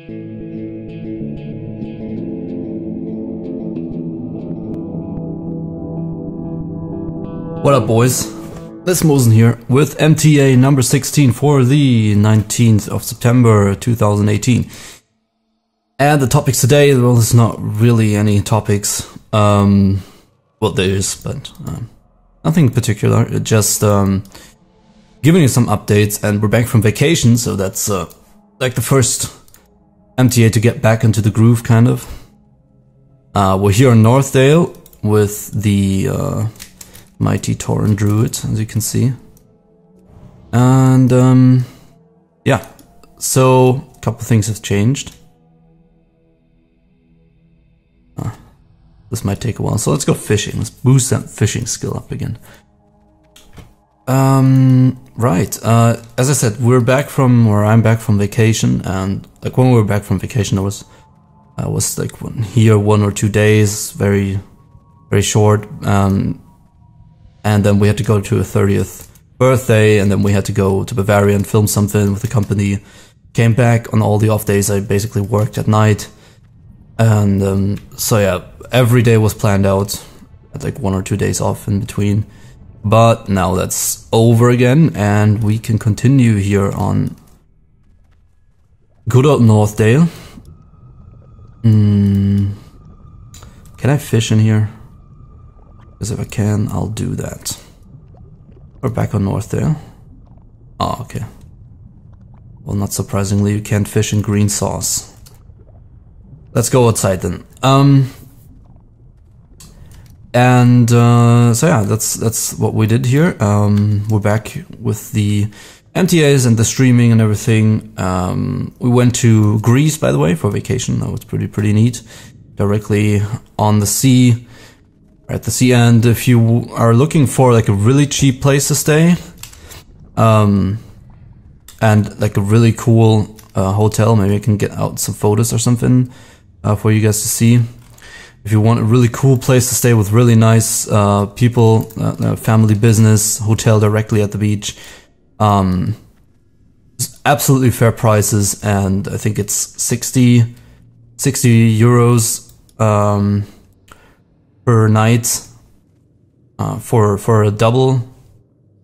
What up, boys? This Mosen here with MTA number 16 for the 19th of September 2018. And the topics today, well, there's not really any topics. Well, there is, but nothing particular. Just giving you some updates, and we're back from vacation, so that's like the first MTA to get back into the groove, kind of. We're here in Northdale with the mighty Tauren Druid, as you can see. And yeah, so a couple things have changed. This might take a while, so let's go fishing. Let's boost that fishing skill up again. Right, as I said, we're back from, or I'm back from vacation, and like when we were back from vacation, I was like here 1 or 2 days, very short, and then we had to go to a 30th birthday, and then we had to go to Bavaria and film something with the company. Came back on all the off days. I basically worked at night, and so yeah, every day was planned out. I had like 1 or 2 days off in between. But now that's over again, and we can continue here on good old Northdale. Can I fish in here? Because if I can, I'll do that. We're back on Northdale. Oh, okay. Well, not surprisingly, you can't fish in green sauce. Let's go outside then. And so yeah, that's what we did here. We're back with the MTAs and the streaming and everything. We went to Greece, by the way, for vacation. That was pretty neat. Directly on the sea, at the sea end. If you are looking for like a really cheap place to stay, and like a really cool hotel, maybe I can get out some photos or something for you guys to see. If you want a really cool place to stay with really nice people, family business, hotel directly at the beach, absolutely fair prices, and I think it's 60 euros per night for a double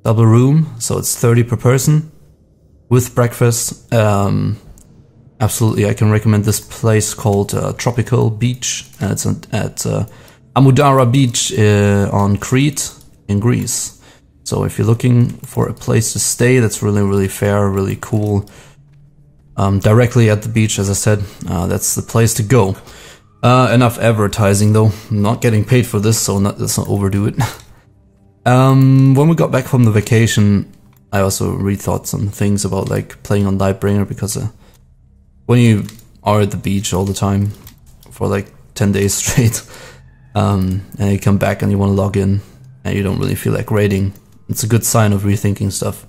room, so it's 30 per person with breakfast. Absolutely, I can recommend this place called Tropical Beach, and it's at Amudara Beach on Crete in Greece. So if you're looking for a place to stay that's really fair, really cool, directly at the beach, as I said, that's the place to go. Enough advertising though, I'm not getting paid for this, so let's not overdo it. When we got back from the vacation, I also rethought some things about like playing on Lightbringer, because when you are at the beach all the time for like 10 days straight, and you come back and you want to log in and you don't really feel like raiding, it's a good sign of rethinking stuff.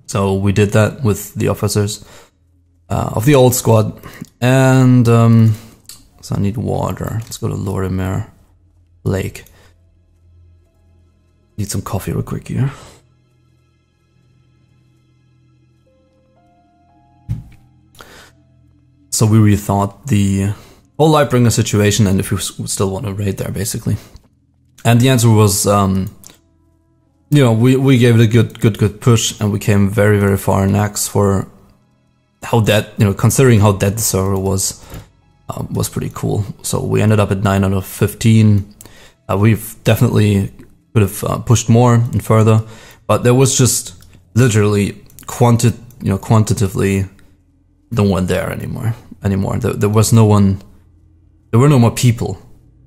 So we did that with the officers of the old squad, and so I need water. Let's go to Lorimer Lake. Need some coffee real quick here. So we rethought the whole Lightbringer situation, and if you still want to raid there, basically. And the answer was, you know, we gave it a good push, and we came very far in Axe for how dead, you know, considering how dead the server was pretty cool. So we ended up at 9 out of 15. We've definitely could have pushed more and further, but there was just literally quantitatively no one there anymore. There was no one. There were no more people,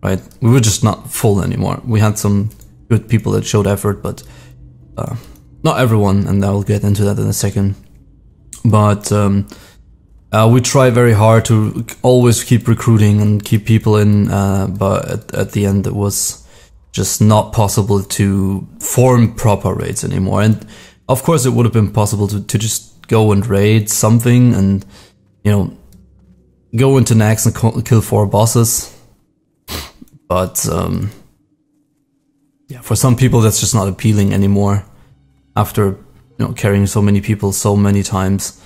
right? We were just not full anymore. We had some good people that showed effort, but not everyone, and I'll get into that in a second. But we try very hard to always keep recruiting and keep people in, but at the end it was just not possible to form proper raids anymore. And of course it would have been possible to just go and raid something and, you know, go into Nax and kill 4 bosses, but yeah, for some people that's just not appealing anymore after, you know, carrying so many people so many times.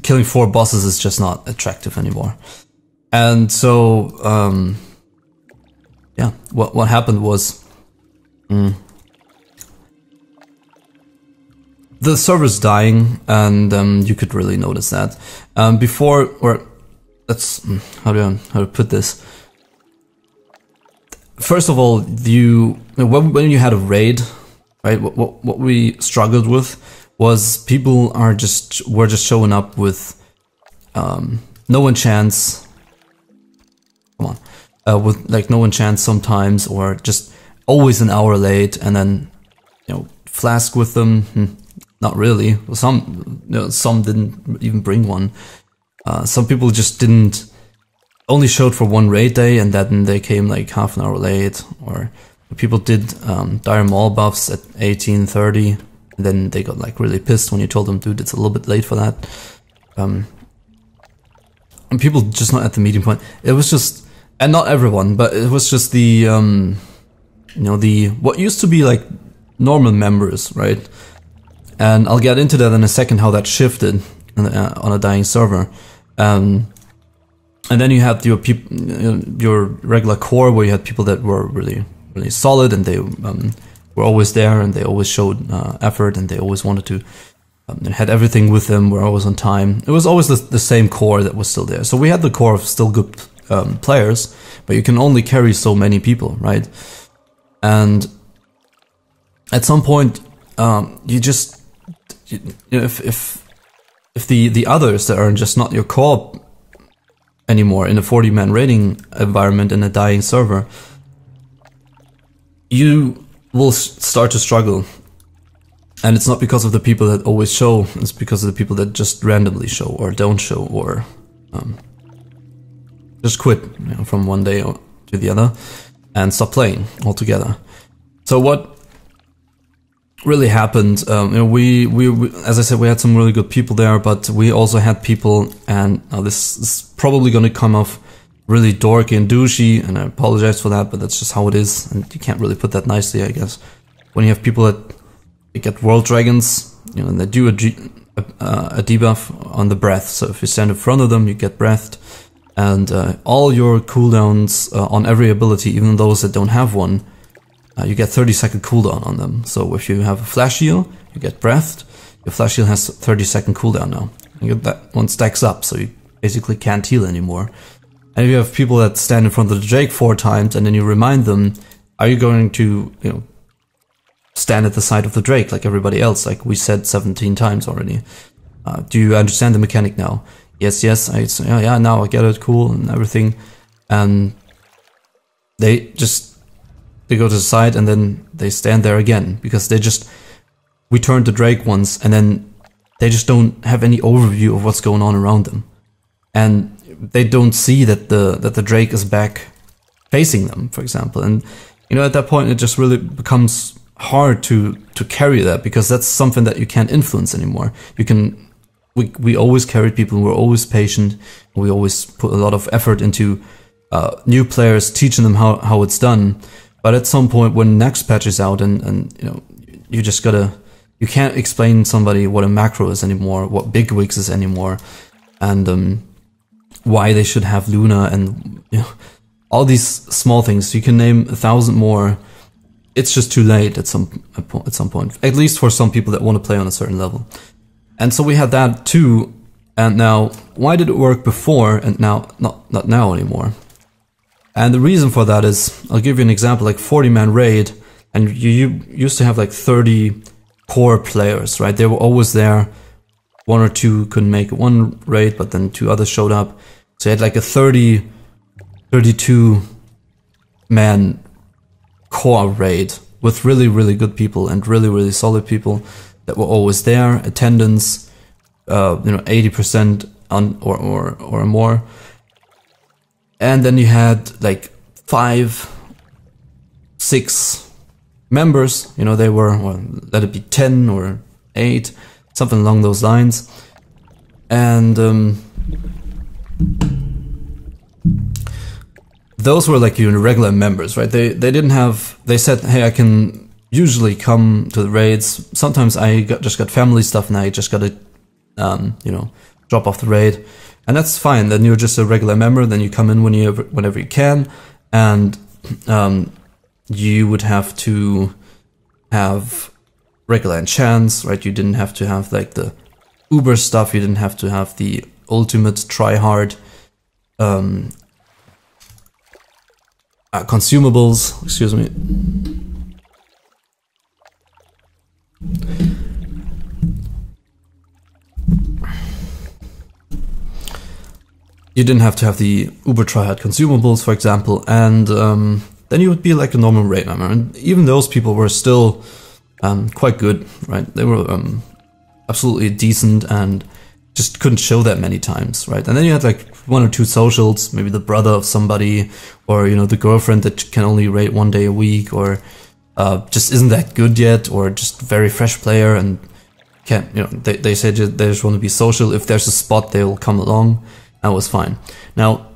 killing 4 bosses is just not attractive anymore. And so, yeah, what happened was, the server's dying, and you could really notice that. Before, or let's how to put this. First of all, when you had a raid, right? What we struggled with was people were just showing up with no enchants. Come on, with like no enchants sometimes, or just always an hour late, and then flask with them. Not really. Some didn't even bring one. Some people just only showed for one raid day, and then they came like half an hour late. Or people did dire maul buffs at 18:30, and then they got like really pissed when you told them, dude, it's a little bit late for that. And people just not at the meeting point. It was just, and not everyone, but it was just the what used to be like normal members, right? And I'll get into that in a second, how that shifted on a dying server. And then you had your regular core, where you had people that were really, really solid, and they were always there, and they always showed effort, and they always wanted to, had everything with them, were always on time. It was always the same core that was still there. So we had the core of still good players, but you can only carry so many people, right? And at some point, if the others that are just not your core anymore in a 40-man raiding environment in a dying server, you will start to struggle. And it's not because of the people that always show, it's because of the people that just randomly show, or don't show, or just quit from one day to the other and stop playing altogether. So what really happened, we as I said, we had some really good people there, but we also had people, and this is probably going to come off really dorky and douchey, and I apologize for that, but that's just how it is, and you can't really put that nicely, I guess. When you have people that get world dragons, and they do a debuff on the breath, so if you stand in front of them, you get breathed, and all your cooldowns on every ability, even those that don't have one, you get 30-second cooldown on them. So if you have a flash heal, you get breathed. Your flash heal has 30-second cooldown now. And that one stacks up, so you basically can't heal anymore. And if you have people that stand in front of the Drake 4 times, and then you remind them, are you going to, stand at the side of the Drake like everybody else, like we said 17 times already? Do you understand the mechanic now? Yes, yeah, now I get it, cool, and everything. And they go to the side, and then they stand there again, because we turned the Drake once, and then they just don't have any overview of what's going on around them. And they don't see that the Drake is back facing them, for example. And, at that point, it just really becomes hard to carry that, because that's something that you can't influence anymore. We always carried people, we're always patient, we always put a lot of effort into new players, teaching them how it's done. But at some point, when next patch is out, and you just you can't explain somebody what a macro is anymore, what bigwigs is anymore, and why they should have Luna, and all these small things. You can name 1,000 more. It's just too late at some point, at least for some people that want to play on a certain level. And so we had that too. And now, why did it work before and now not now anymore? And the reason for that is, I'll give you an example, like 40-man raid, and you used to have like 30 core players, right? They were always there. 1 or 2 couldn't make one raid, but then 2 others showed up. So you had like a 32-man core raid with really, really good people and really, really solid people that were always there. Attendance, 80% or more. And then you had like 5, 6 members, they were, let it be 10 or 8, something along those lines. And those were like your regular members, right? They said, hey, I can usually come to the raids. Sometimes I just got family stuff, and I just gotta you know, drop off the raid, and that's fine. Then you're just a regular member. Then you come in whenever you can, and you would have to have regular enchants, right? You didn't have to have like the Uber stuff. You didn't have to have the ultimate try hard consumables. Excuse me. You didn't have to have the Uber tryhard consumables, for example, and then you would be like a normal raid member. And even those people were still quite good, right? They were absolutely decent and just couldn't show that many times, right? And then you had like 1 or 2 socials, maybe the brother of somebody, or you know, the girlfriend that can only raid 1 day a week, or just isn't that good yet, or just very fresh player and can't, you know, they say they just want to be social. If there's a spot, they will come along. That was fine. Now,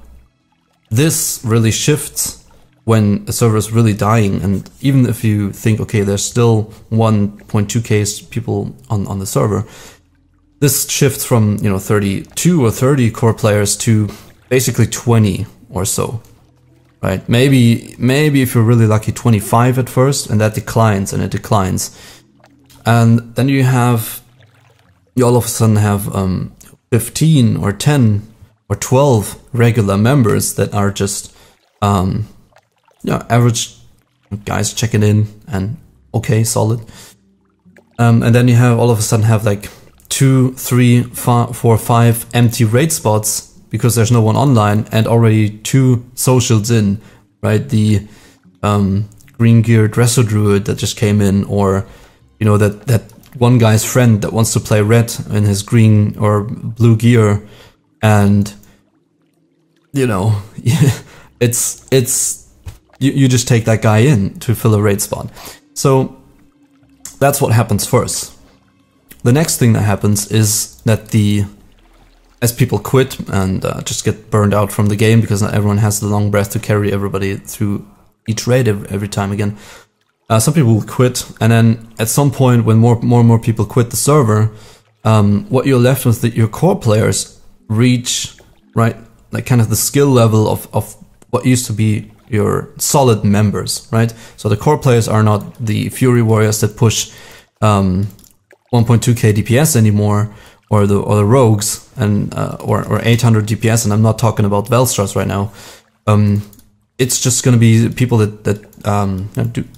this really shifts when a server is really dying, and even if you think, okay, there's still 1.2k people on the server, this shifts from, you know, 32 or 30 core players to basically 20 or so, right? Maybe if you're really lucky, 25 at first, and that declines and it declines, and then you all of a sudden have 15 or 10 or 12 regular members that are just average guys checking in and okay, solid. And then you have all of a sudden have like 2, 3, 4, 5 empty raid spots because there's no one online, and already 2 socials in, right? The green gear dresser druid that just came in, or you know, that one guy's friend that wants to play red in his green or blue gear, and you know, you just take that guy in to fill a raid spot. So that's what happens first. The next thing that happens is that as people quit and just get burned out from the game, because not everyone has the long breath to carry everybody through each raid every time again. Some people will quit, and then at some point when more and more people quit the server, what you're left with, your core players reach, right, like kind of the skill level of what used to be your solid members, right? So the core players are not the Fury Warriors that push 1.2k DPS anymore, or the rogues and or 800 DPS, and I'm not talking about Velstras right now. It's just going to be people that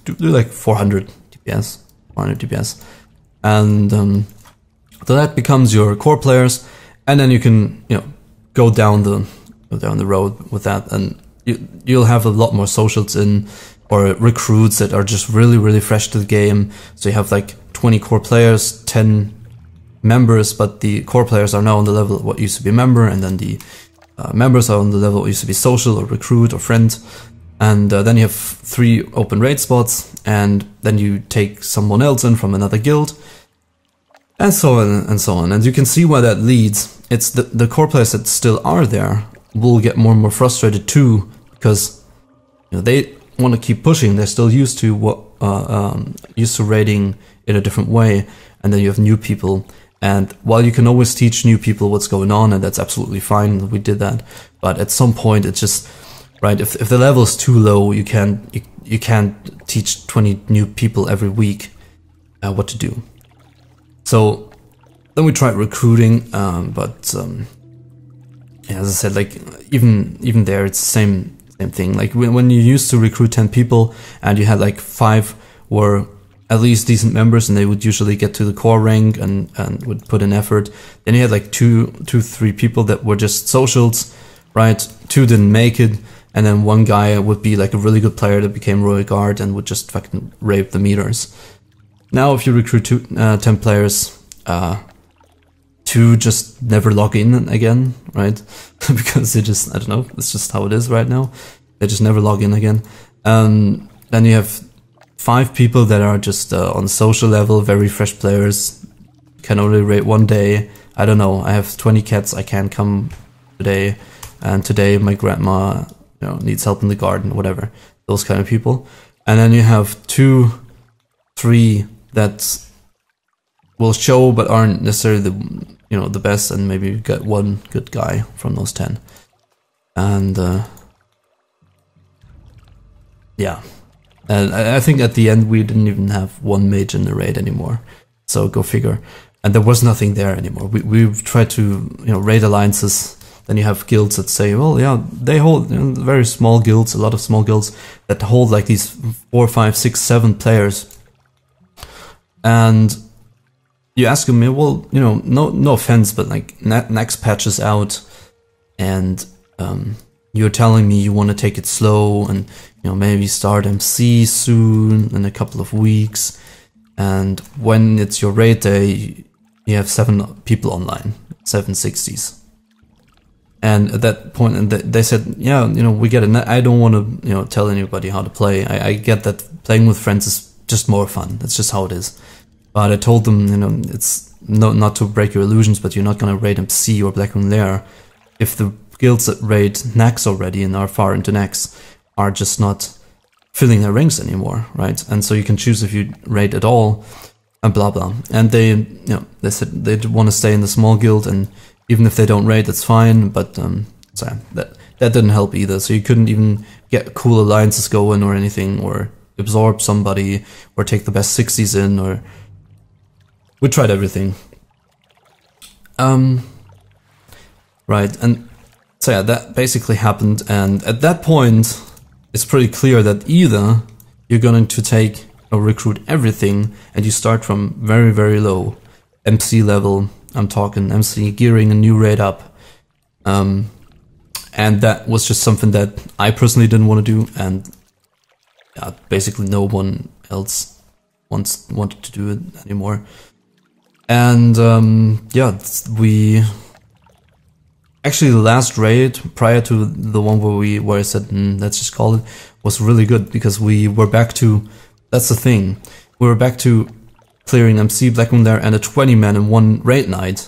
do like 400 DPS, and so that becomes your core players, and then you can, you know, go down the road with that, and you'll have a lot more socials in, or recruits that are just really fresh to the game. So you have like 20 core players, 10 members, but the core players are now on the level of what used to be a member, and then the members are on the level what used to be social or recruit or friend. And then you have 3 open raid spots, and then you take someone else in from another guild, and so on and so on. And you can see where that leads. It's the core players that still are there will get more and more frustrated too, because you know, they want to keep pushing. They're still used to raiding in a different way, and then you have new people. And while you can always teach new people what's going on, and that's absolutely fine, we did that. But at some point, it's just right. If the level is too low, you can't teach 20 new people every week what to do. So then we tried recruiting, but yeah, as I said, like even there, it's the same thing. Like when you used to recruit 10 people, and you had like 5 were at least decent members, and they would usually get to the core rank and would put in effort. Then you had like 3 people that were just socials, right? 2 didn't make it, and then 1 guy would be like a really good player that became Royal Guard and would just fucking rape the meters. Now if you recruit 10 players, 2 just never log in again, right? Because they just, I don't know, it's just how it is right now. They just never log in again. Then you have 5 people that are just on social level, very fresh players, can only rate 1 day. I don't know, I have 20 cats, I can't come today, and today my grandma, you know, needs help in the garden, whatever. Those kind of people. And then you have 2, 3 that will show but aren't necessarily the best, and maybe you get one good guy from those 10. And yeah, and I think at the end we didn't even have one mage in the raid anymore, so go figure. And there was nothing there anymore. We've tried to raid alliances. Then you have guilds that say, well, yeah, they hold very small guilds, a lot of small guilds that hold like these 4, 5, 6, 7 players. And you ask them, well, no offense, but like next patch is out, and you're telling me you want to take it slow, and maybe start MC soon in a couple of weeks, and when it's your raid day, you have 7 people online, 760s. And at that point, and they said, yeah, we get it. I don't want to, tell anybody how to play. I get that playing with friends is just more fun. That's just how it is. But I told them, it's not to break your illusions, but you're not going to raid MC or Black Moon Lair if the guilds that raid Nax already and are far into Nax are just not filling their ranks anymore, right? And so you can choose if you raid at all, and blah blah. And they said they want to stay in the small guild, and even if they don't raid, that's fine. But so that didn't help either. So you couldn't even get cool alliances going or anything, or absorb somebody, or take the best 60s in, or we tried everything. Right, and so yeah, that basically happened. And at that point, it's pretty clear that either you're going to take or recruit everything, and you start from very, very low MC level. I'm talking MC gearing a new raid up. And that was just something that I personally didn't want to do, and yeah, basically no one else wanted to do it anymore. And yeah, we actually the last raid prior to the one where I said let's just call it, was really good, because we were back to, that's the thing, we were back to clearing MC, Black Moon Lair, and a 20-man in one raid night.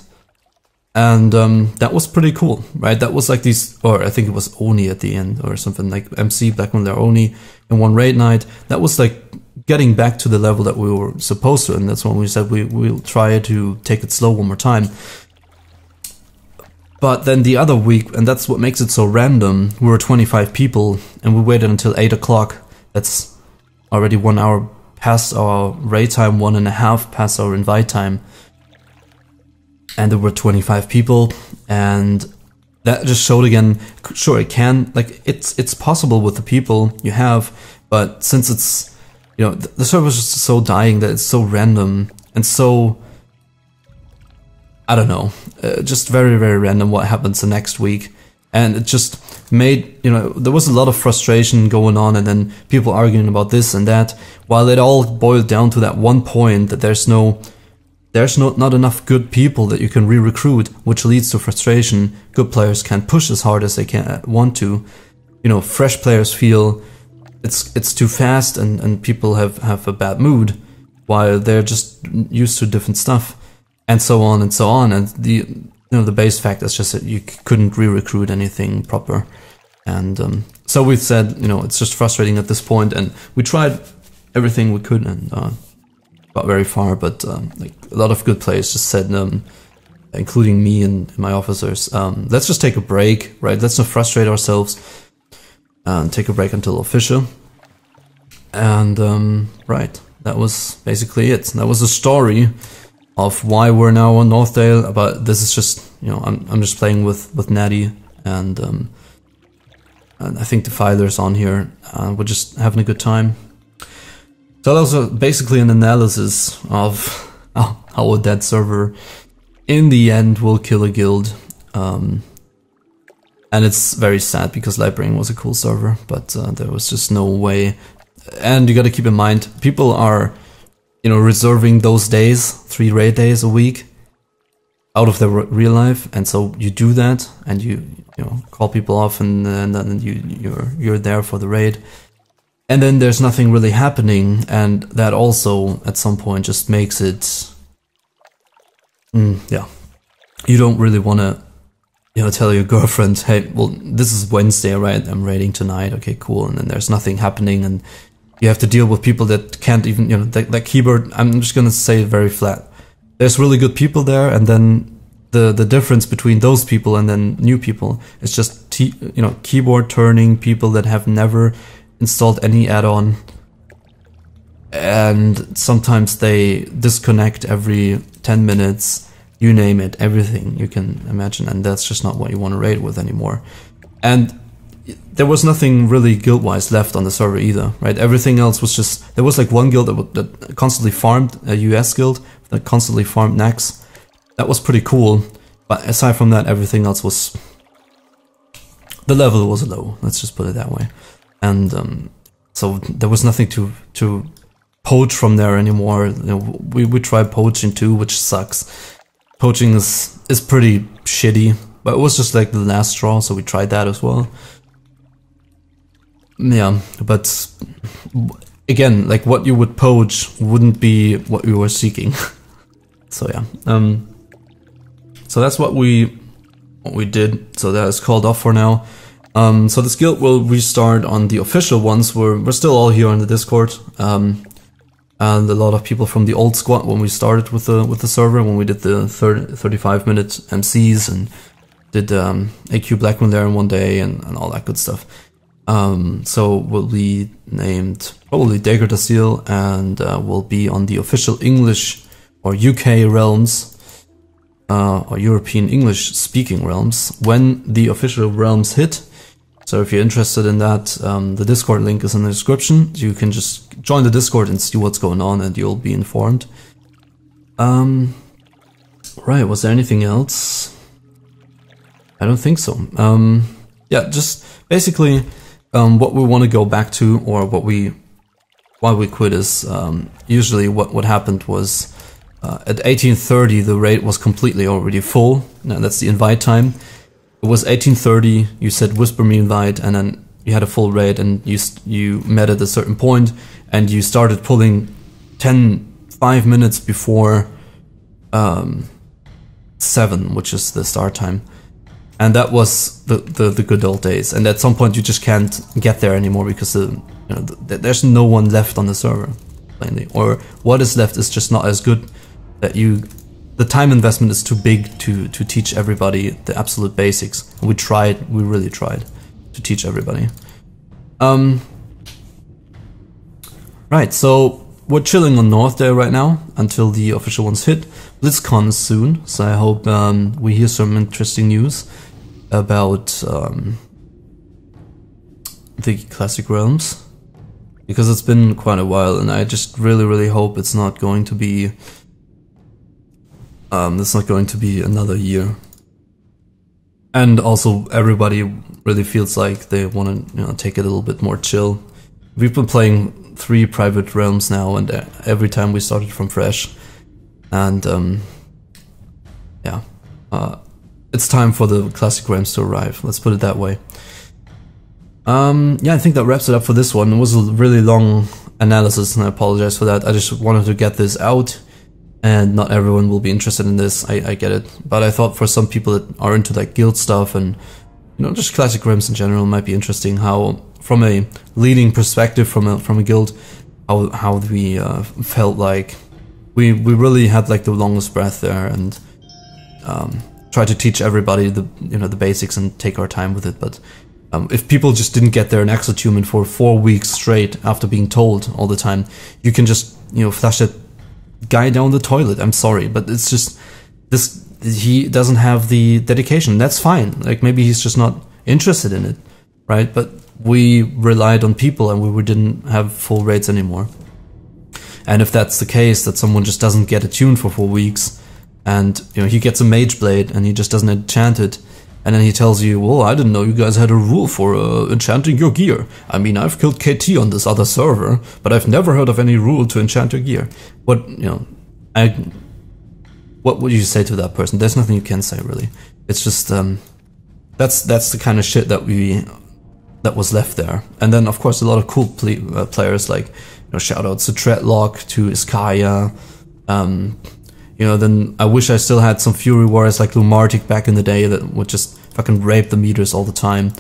And that was pretty cool, right? That was like these, or I think it was Oni at the end or something, like MC, Black Moon Lair, Oni in one raid night. That was like getting back to the level that we were supposed to, and that's when we said we'll try to take it slow one more time. But then the other week, and that's what makes it so random, we were 25 people, and we waited until 8 o'clock. That's already 1 hour past our raid time, 1.5 past our invite time. And there were 25 people, and that just showed again, sure, it can, like, it's possible with the people you have, but since it's, the server is just so dying that it's so random, and so, I don't know, just very, very random what happens the next week. And it just made, there was a lot of frustration going on, and then people arguing about this and that, while it all boiled down to that one point that there's not enough good people that you can re-recruit, which leads to frustration. Good players can't push as hard as they want to. Fresh players feel it's too fast, and people have a bad mood, while they're just used to different stuff, and so on and so on. And the base fact is just that you couldn't re-recruit anything proper. And so we said, it's just frustrating at this point, and we tried everything we could, and got very far, but like a lot of good players just said, including me and my officers, let's just take a break, right? Let's not frustrate ourselves, and take a break until official. And right, that was basically it. That was the story of why we're now on Northdale. But this is just, I'm just playing with Natty, and I think the filer's on here. We're just having a good time. So that was basically an analysis of how a dead server in the end will kill a guild. And it's very sad, because Lightbringer was a cool server, but there was just no way. And you gotta keep in mind, people are, reserving those days, 3 raid days a week, out of their real life. And so you do that, and you call people off, and then you're there for the raid. And then there's nothing really happening, and that also, at some point, just makes it... yeah. You don't really want to, tell your girlfriend, hey, well, this is Wednesday, right? I'm raiding tonight, okay, cool. And then there's nothing happening, and you have to deal with people that can't even, that keyboard, I'm just gonna say it very flat. there's really good people there, and then the difference between those people and then new people is just keyboard turning people that have never installed any add-on, and sometimes they disconnect every 10 minutes, you name it, everything you can imagine, and that's just not what you want to raid with anymore. And there was nothing really guild-wise left on the server either, right? Everything else was just, there was like one guild that constantly farmed, a US guild that constantly farmed Nax. That was pretty cool, but aside from that, everything else was, the level was low, let's just put it that way. And so there was nothing to poach from there anymore. We tried poaching too, which sucks. Poaching is pretty shitty, but it was just like the last straw, so we tried that as well. Yeah, but again, like what you would poach wouldn't be what we were seeking. So yeah, so that's what we did. So that is called off for now. So this guild will restart on the official ones. We're still all here on the Discord, and a lot of people from the old squad when we started with the server, when we did the 35-minute MCs and did AQ Blackman there in one day and all that good stuff. So we'll be named probably Darrrowshire, and we'll be on the official English or UK realms, or European English speaking realms when the official realms hit. So if you're interested in that, the Discord link is in the description. You can just join the Discord and see what's going on, and you'll be informed. Right, was there anything else? I don't think so. Yeah, just basically what we want to go back to, or why we quit is usually what happened was at 1830 the raid was completely already full. Now that's the invite time. It was 1830, you said whisper me invite, and then you had a full raid, and you met at a certain point, and you started pulling 5 minutes before 7, which is the start time. And that was the good old days. And at some point you just can't get there anymore because there's no one left on the server, plainly. Or what is left is just not as good, that the time investment is too big to teach everybody the absolute basics. We really tried to teach everybody. Right, so we're chilling on Northdale right now until the official ones hit. BlizzCon is soon, so I hope we hear some interesting news about the Classic Realms, because it's been quite a while, and I just really hope it's not going to be another year. And also everybody really feels like they want to take it a little bit more chill. We've been playing 3 private realms now, and every time we started from fresh. And yeah, it's time for the Classic realms to arrive, let's put it that way. Yeah, I think that wraps it up for this one. It was a really long analysis, and I apologize for that. I just wanted to get this out, and not everyone will be interested in this, I get it. But I thought for some people that are into like guild stuff and just Classic realms in general, might be interesting how, from a leading perspective from a guild, how we felt like we really had like the longest breath there, and try to teach everybody the basics and take our time with it. But if people just didn't get their Exotumen for 4 weeks straight after being told all the time, you can just flush that guy down the toilet. I'm sorry, but it's just he doesn't have the dedication. That's fine. Like, maybe he's just not interested in it, right? But we relied on people, and we didn't have full raids anymore. And if that's the case, that someone just doesn't get a tune for 4 weeks, and he gets a mage blade and he just doesn't enchant it, and then he tells you, well, I didn't know you guys had a rule for enchanting your gear. I mean, I've killed KT on this other server, but I've never heard of any rule to enchant your gear. What would you say to that person? There's nothing you can say, really. It's just that's the kind of shit that was left there. And then, of course, a lot of cool players, like shoutouts to Treadlock, to Iskaya. Then I wish I still had some Fury Warriors like Lumartic back in the day that would just fucking rape the meters all the time.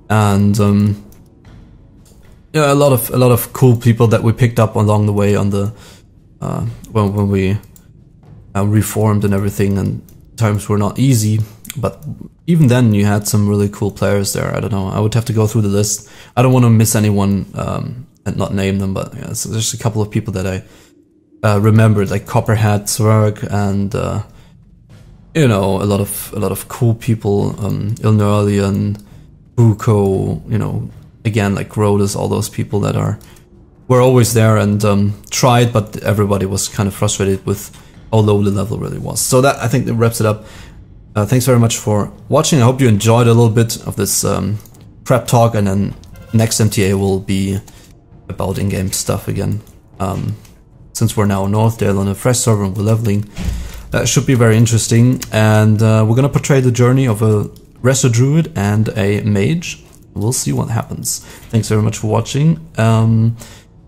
And a lot of cool people that we picked up along the way on the when we reformed and everything, and times were not easy. But even then, you had some really cool players there. I don't know. I would have to go through the list. I don't want to miss anyone and not name them, but yeah, so there's a couple of people that I remembered, like Copperhead, Zwerg, and you know, a lot of cool people, Ilnerlian, Buko, you know, again, like Rhodas, all those people that were always there and tried, but everybody was kind of frustrated with how low the level really was. So that, I think, that wraps it up. Thanks very much for watching. I hope you enjoyed a little bit of this prep talk, and then next MTA will be about in-game stuff again. Since we're now in Northdale on a fresh server and we're leveling, that should be very interesting. And we're gonna portray the journey of a Resto Druid and a Mage. We'll see what happens. Thanks very much for watching.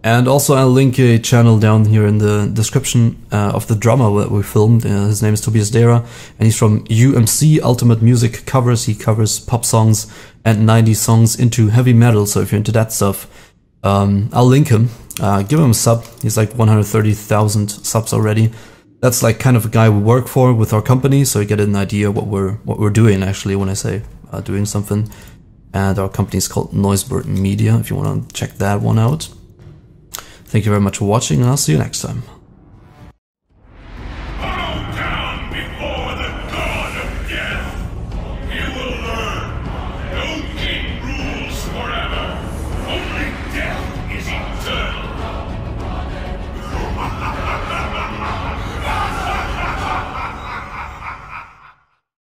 And also I'll link a channel down here in the description of the drummer that we filmed. His name is Tobias Derer, and he's from UMC, Ultimate Music Covers. He covers pop songs and 90s songs into heavy metal, so if you're into that stuff, I'll link him. Give him a sub. He's like 130,000 subs already. That's like kind of a guy we work for with our company, so you get an idea what we're doing actually when I say doing something. And our company is called Noisebird Media, if you want to check that one out. Thank you very much for watching, and I'll see you next time.